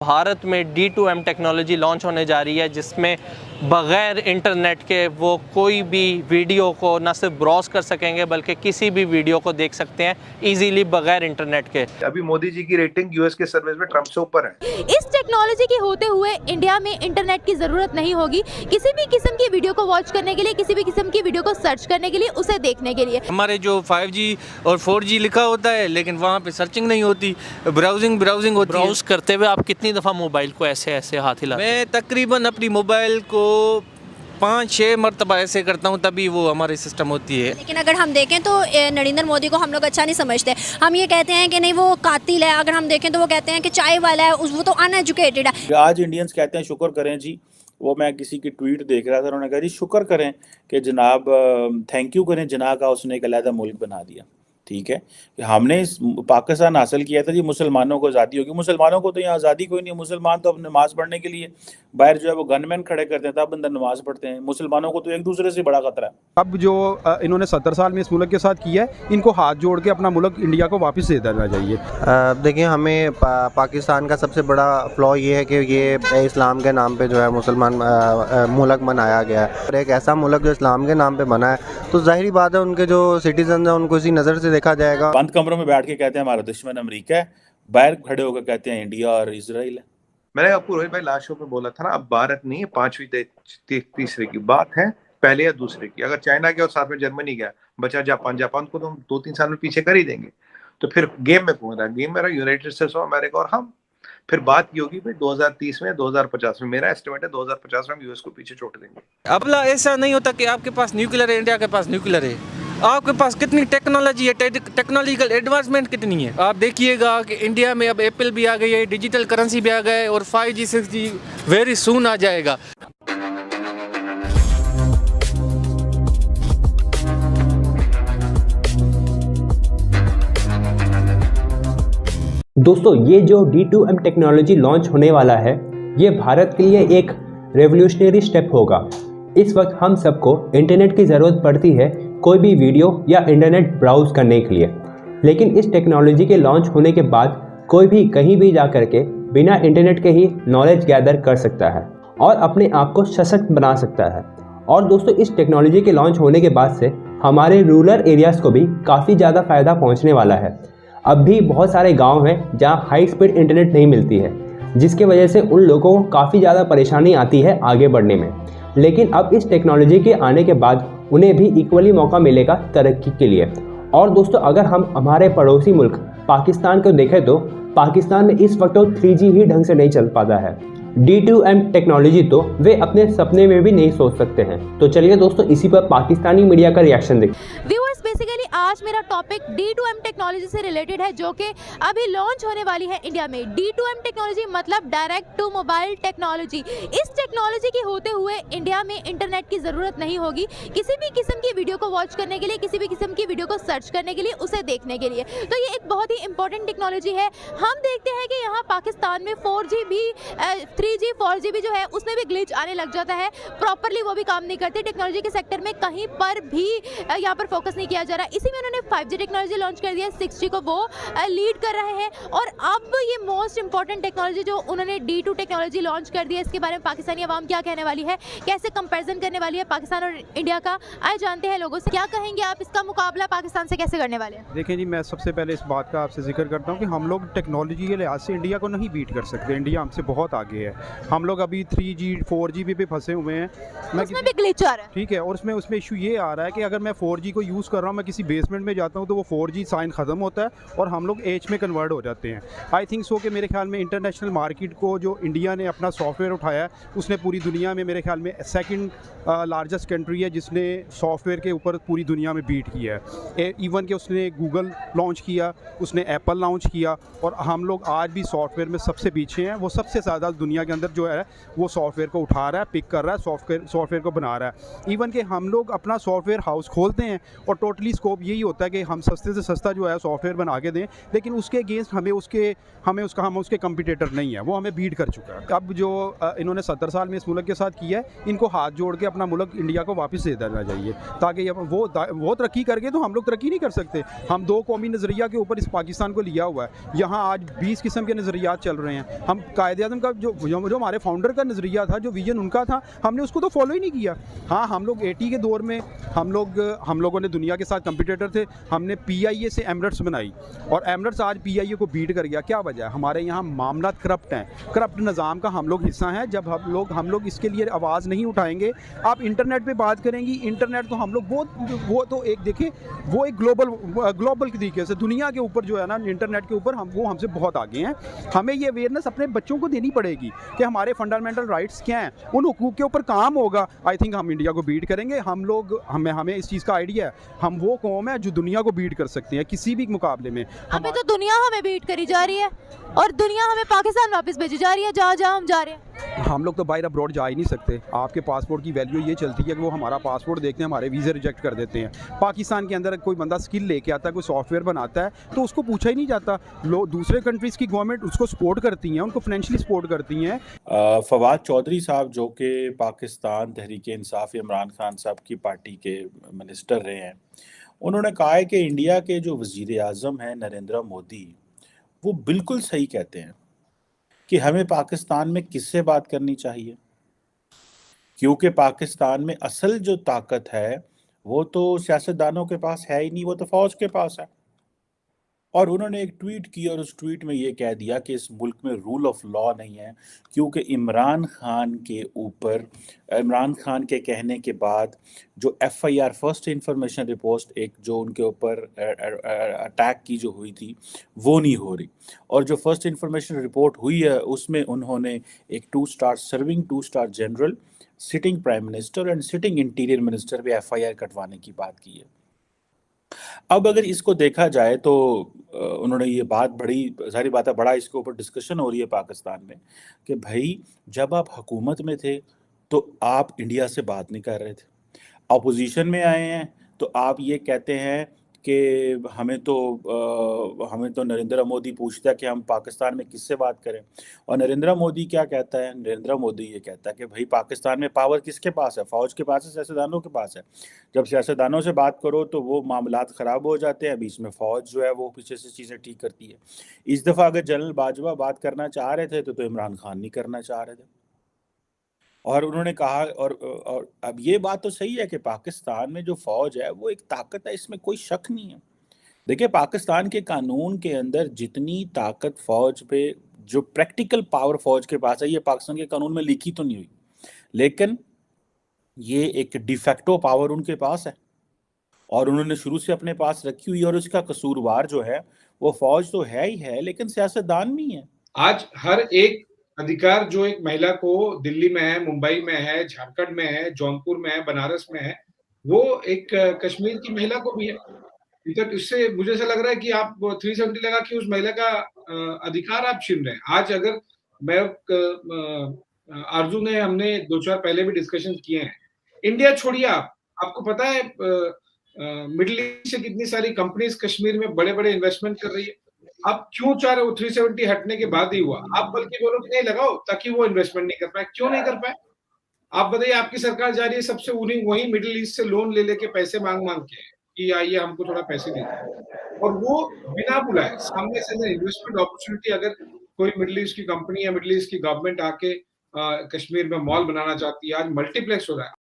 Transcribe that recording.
भारत में D2M technology launch होने जा रही है, जिसमें बग़ैर इंटरनेट के वो कोई भी वीडियो को न सिर्फ ब्राउज़ कर सकेंगे बल्कि किसी भी वीडियो को देख सकते हैं इजीली बगैर इंटरनेट के। अभी मोदी जी की रेटिंग यूएस के सर्विस में ट्रम्प से ऊपर है। इस टेक्नोलॉजी के होते हुए इंडिया में इंटरनेट की ज़रूरत नहीं होगी किसी भी किस्म की वीडियो को वॉच करने के लिए, किसी भी किस्म की वीडियो को सर्च करने के लिए, उसे देखने के लिए। हमारे जो 5G और 4G लिखा होता है लेकिन वहाँ पे सर्चिंग नहीं होती, ब्राउजिंग होती है। ब्राउज़ करते हुए आप कितनी दफ़ा मोबाइल को ऐसे हाथ हिलाते हैं? मैं तकरीबन अपनी मोबाइल को 5-6 मरतबा ऐसे करता हूँ तभी वो हमारी सिस्टम होती है। लेकिन अगर हम देखें तो नरेंद्र मोदी को हम लोग अच्छा नहीं समझते। हम ये कहते हैं कि नहीं वो कातिल है, अगर हम देखें तो वो कहते हैं कि चाय वाला है, वो तो अनएजुकेटेड है। आज इंडियंस कहते हैं शुक्र करें जी। वो मैं किसी की ट्वीट देख रहा था, उन्होंने कहा जी शुक्र करें कि जनाब, थैंक यू करें जना का उसने एक अलहदा मुल्क बना दिया। ठीक है कि हमने पाकिस्तान हासिल किया था जी, मुसलमानों को आज़ादी होगी। मुसलमानों को तो यहाँ आज़ादी कोई नहीं है। मुसलमान तो अपने नमाज़ पढ़ने के लिए बाहर जो है वो गनमैन खड़े करते हैं तब अंदर नमाज़ पढ़ते हैं। मुसलमानों को तो एक दूसरे से बड़ा खतरा है। अब जो इन्होंने 70 साल में इस मुल्क के साथ किया है, इनको हाथ जोड़ के अपना मुल्क इंडिया को वापस दे देना चाहिए। देखिए, हमें पाकिस्तान का सबसे बड़ा फ्लॉ ये है कि ये इस्लाम के नाम पे जो है मुसलमान मुल्क बनाया गया है। और एक ऐसा मुल्क जो इस्लाम के नाम पे बना है तो जाहिर बात है उनके जो सिटीजन हैं उनको इसी नज़र से देखा जाएगा। बंद कमरों में बैठ के कहते हैं हमारा दुश्मन अमेरिका है, बाहर खड़े होकर कहते हैं इंडिया और इजराइल है। मैंने आपको रोहित भाई लास्ट शो में बोला था ना, अब भारत नहीं है 5वीं तीसरे की बात है, पहले या दूसरे की। अगर चाइना गया और साथ में जर्मनी गया, बचा जापान को तो हम 2-3 साल में पीछे कर ही देंगे। तो फिर गेम में कौन रहा? गेम में रहा यूनाइटेड स्टेट्स ऑफ अमेरिका और हम। फिर बात की होगी भाई 2030 में, 2050 में। मेरा एस्टिमेट है 2050 में हम यूएस को पीछे छोड़ देंगे। अबला ऐसा नहीं होता कि आपके पास न्यूक्लियर है, इंडिया के पास न्यूक्लियर है। आपके पास कितनी टेक्नोलॉजी है, टेक्नोलॉजिकल एडवांसमेंट कितनी है। आप देखिएगा कि इंडिया में अब एप्पल भी आ गई है, डिजिटल करेंसी भी आ गए और 5G 6G वेरी सून आ जाएगा। दोस्तों, ये जो D2M टेक्नोलॉजी लॉन्च होने वाला है, ये भारत के लिए एक रेवोल्यूशनरी स्टेप होगा। इस वक्त हम सबको इंटरनेट की ज़रूरत पड़ती है कोई भी वीडियो या इंटरनेट ब्राउज़ करने के लिए, लेकिन इस टेक्नोलॉजी के लॉन्च होने के बाद कोई भी कहीं भी जा कर के बिना इंटरनेट के ही नॉलेज गैदर कर सकता है और अपने आप को सशक्त बना सकता है। और दोस्तों, इस टेक्नोलॉजी के लॉन्च होने के बाद से हमारे रूरल एरियाज़ को भी काफ़ी ज़्यादा फ़ायदा पहुँचने वाला है। अब भी बहुत सारे गाँव हैं जहाँ हाई स्पीड इंटरनेट नहीं मिलती है, जिसकी वजह से उन लोगों को काफ़ी ज़्यादा परेशानी आती है आगे बढ़ने में। लेकिन अब इस टेक्नोलॉजी के आने के बाद उन्हें भी इक्वली मौका मिलेगा तरक्की के लिए। और दोस्तों, अगर हम हमारे पड़ोसी मुल्क पाकिस्तान को देखें तो पाकिस्तान में इस वक्त 3G ही ढंग से नहीं चल पाता है। D2M टेक्नोलॉजी तो वे अपने सपने में भी नहीं सोच सकते हैं। तो चलिए दोस्तों, इसी पर पाकिस्तानी मीडिया का रिएक्शन देखिए। व्यूअर्स, बेसिकली आज मेरा टॉपिक D2M टेक्नोलॉजी से रिलेटेड है, जो कि अभी लॉन्च होने वाली है इंडिया में। D2M टेक्नोलॉजी मतलब डायरेक्ट टू मोबाइल टेक्नोलॉजी। इस टेक्नोलॉजी के होते हुए इंडिया में इंटरनेट की ज़रूरत नहीं होगी किसी भी किस्म की वीडियो को वॉच करने के लिए, किसी भी किस्म की वीडियो को सर्च करने के लिए, उसे देखने के लिए। तो ये एक बहुत ही इंपॉर्टेंट टेक्नोलॉजी है। हम देखते हैं कि यहाँ पाकिस्तान में 4G भी 3G 4G भी जो है उसमें भी ग्लिच आने लग जाता है, प्रॉपरली वो भी काम नहीं करती। टेक्नोलॉजी के सेक्टर में कहीं पर भी यहाँ पर फोकस नहीं किया जा रहा। इसी में उन्होंने 5G टेक्नोलॉजी लॉन्च कर दिया, 6G को वो लीड कर रहे हैं। और अब ये मोस्ट इंपॉर्टेंट टेक्नोलॉजी जो उन्होंने D2 टेक्नोलॉजी लॉन्च कर दी है, इसके बारे में पाकिस्तानी अवाम क्या कहने वाली है, कैसे कंपेरिजन करने वाली है पाकिस्तान और इंडिया का, आए जानते हैं लोगों से। क्या कहेंगे आप, इसका मुकाबला पाकिस्तान से कैसे करने वाले हैं? देखें जी, मैं सबसे पहले इस बात का आपसे जिक्र करता हूँ कि हम लोग टेक्नोलॉजी के लिहाज से इंडिया को नहीं बीट कर सकते। इंडिया हमसे बहुत आगे है। हम लोग अभी 3G 4G पे फंसे हुए हैं। उसमें भी ग्लिच आ रहा है। ठीक है, और उसमें इशू ये आ रहा है कि अगर मैं 4G को यूज़ कर रहा हूँ, मैं किसी बेसमेंट में जाता हूँ तो वो 4G साइन ख़त्म होता है और हम लोग H में कन्वर्ट हो जाते हैं। आई थिंक सो कि मेरे ख्याल में इंटरनेशनल मार्केट को जो इंडिया ने अपना सॉफ्टवेयर उठाया है, उसने पूरी दुनिया में मेरे ख्याल में सेकंड लार्जेस्ट कंट्री है जिसने सॉफ्टवेयर के ऊपर पूरी दुनिया में बीट किया है। इवन कि उसने गूगल लॉन्च किया, उसने एप्पल लॉन्च किया, और हम लोग आज भी सॉफ्टवेयर में सबसे पीछे हैं। वो सबसे ज़्यादा दुनिया के अंदर जो है वो सॉफ्टवेयर को उठा रहा है, पिक कर रहा है, सॉफ्टवेयर को बना रहा है। इवन कि हम लोग अपना सॉफ्टवेयर हाउस खोलते हैं और टोटली स्कोप यही होता है कि हम सस्ते से सस्ता जो है सॉफ्टवेयर बना के दें, लेकिन उसके अगेंस्ट हम उसके कंपटीटर नहीं है, वो हमें बीट कर चुका है। अब जो इन्होंने 70 साल में इस मुल्क के साथ किया है, इनको हाथ जोड़ के अपना मुल्क इंडिया को वापस दे देना चाहिए, ताकि वो तरक्की करके तो हम लोग तरक्की नहीं कर सकते। हम दो कौमी नज़रिया के ऊपर इस पाकिस्तान को लिया हुआ है। यहाँ आज 20 किस्म के नज़रियात चल रहे हैं। हम कायदे-ए-आज़म का जो हमारे फाउंडर का नज़रिया था, जो विजन उनका था, हमने उसको तो फॉलो ही नहीं किया। हाँ, हम लोग 80 के दौर में हम लोगों ने दुनिया के साथ कंपटीटर थे। हमने PIA से एमिरेट्स बनाई और एमिरेट्स आज PIA को बीट कर गया। क्या वजह है? हमारे यहाँ मामला करप्ट हैं, करप्ट निज़ाम का हम लोग हिस्सा हैं। जब हम लोग इसके लिए आवाज़ नहीं उठाएंगे, आप इंटरनेट पे बात करेंगी, इंटरनेट तो हम लोग वो तो एक देखें, वो एक ग्लोबल तरीके से दुनिया के ऊपर जो है ना, इंटरनेट के ऊपर वो हमसे बहुत आगे हैं। हमें ये अवेयरनेस अपने बच्चों को देनी पड़ेगी कि हमारे फंडामेंटल राइट्स क्या हैं, उन हुकूक के ऊपर काम होगा। आई थिंक हम इंडिया को बीट करेंगे। हमें इस चीज़ का आइडिया है। हम वो कौम है जो दुनिया को बीट कर सकते हैं किसी भी मुकाबले में। अभी तो दुनिया हमें बीट करी जा रही है और दुनिया हमें पाकिस्तान वापस भेजी जा रही है, जहाँ हम जा रहे हैं। हम लोग तो बाहर अब्रॉड जा ही नहीं सकते। आपके पासपोर्ट की वैल्यू ये चलती है कि वो हमारा पासपोर्ट देखते हैं, हमारे वीज़े रिजेक्ट कर देते हैं। पाकिस्तान के अंदर कोई बंदा स्किल लेके आता है, कोई सॉफ्टवेयर बनाता है, तो उसको पूछा ही नहीं जाता। दूसरे कंट्रीज़ की गवर्नमेंट उसको सपोर्ट करती हैं, उनको फाइनेंशियली सपोर्ट करती हैं। फवाद चौधरी साहब, जो कि पाकिस्तान तहरीक इंसाफ इमरान खान साहब की पार्टी के मिनिस्टर रहे हैं, उन्होंने कहा है कि इंडिया के जो वज़ीर आज़म हैं नरेंद्र मोदी, वो बिल्कुल सही कहते हैं कि हमें पाकिस्तान में किससे बात करनी चाहिए, क्योंकि पाकिस्तान में असल जो ताकत है वो तो सियासतदानों के पास है ही नहीं, वो तो फौज के पास है। और उन्होंने एक ट्वीट की और उस ट्वीट में ये कह दिया कि इस मुल्क में रूल ऑफ लॉ नहीं है, क्योंकि इमरान खान के कहने के बाद जो FIR फर्स्ट इंफॉर्मेशन रिपोर्ट एक जो उनके ऊपर अटैक की जो हुई थी वो नहीं हो रही, और जो फर्स्ट इंफॉर्मेशन रिपोर्ट हुई है उसमें उन्होंने एक 2 star general, sitting prime minister and sitting interior minister पे FIR कटवाने की बात की है। अब अगर इसको देखा जाए तो उन्होंने ये बात, बड़ी सारी बात है, बड़ा इसके ऊपर डिस्कशन हो रही है पाकिस्तान में कि भाई जब आप हुकूमत में थे तो आप इंडिया से बात नहीं कर रहे थे, अपोजिशन में आए हैं तो आप ये कहते हैं कि हमें तो नरेंद्र मोदी पूछता है कि हम पाकिस्तान में किससे बात करें। और नरेंद्र मोदी क्या कहता है? नरेंद्र मोदी ये कहता है कि भाई पाकिस्तान में पावर किसके पास है? फौज के पास है, सियासतदानों के पास है। जब सियासतदानों से बात करो तो वो मामलात ख़राब हो जाते हैं, बीच में फौज जो है वो पीछे से चीज़ें ठीक करती है। इस दफ़ा अगर जनरल बाजवा बात करना चाह रहे थे तो इमरान खान नहीं करना चाह रहे थे। और उन्होंने कहा, और अब ये बात तो सही है कि पाकिस्तान में जो फौज है वो एक ताकत है, इसमें कोई शक नहीं है। देखिए, पाकिस्तान के कानून के अंदर जितनी ताकत फौज पे, जो प्रैक्टिकल पावर फौज के पास है, ये पाकिस्तान के कानून में लिखी तो नहीं हुई, लेकिन ये एक डिफेक्टो पावर उनके पास है और उन्होंने शुरू से अपने पास रखी हुई है। और उसका कसूरवार जो है वो फौज तो है ही है, लेकिन सियासतदान भी है। आज हर एक अधिकार जो एक महिला को दिल्ली में है, मुंबई में है, झारखंड में है, जौनपुर में है, बनारस में है, वो एक कश्मीर की महिला को भी है। इससे मुझे ऐसा लग रहा है कि आप 370 लगा कि उस महिला का अधिकार आप छीन रहे हैं। आज अगर मैं आरजू ने, हमने 2-4 पहले भी डिस्कशन किए हैं, इंडिया छोड़िए, आपको पता है मिडिल ईस्ट से कितनी सारी कंपनीज कश्मीर में बड़े बड़े इन्वेस्टमेंट कर रही है। आप क्यों चाह रहे हो 370 हटने के बाद ही हुआ? आप बल्कि बोलो कि नहीं लगाओ ताकि वो इन्वेस्टमेंट नहीं कर पाए। क्यों नहीं कर पाए? आप बताइए, आपकी सरकार जा रही है सबसे वही मिडिल ईस्ट से लोन ले लेके पैसे मांग के कि आइए हमको थोड़ा पैसे दीजिए, और वो बिना बुलाए सामने से इन्वेस्टमेंट अपॉर्चुनिटी। अगर कोई मिडिल ईस्ट की कंपनी या मिडिल ईस्ट की गवर्नमेंट आके कश्मीर में मॉल बनाना चाहती है, आज मल्टीप्लेक्स हो रहा है।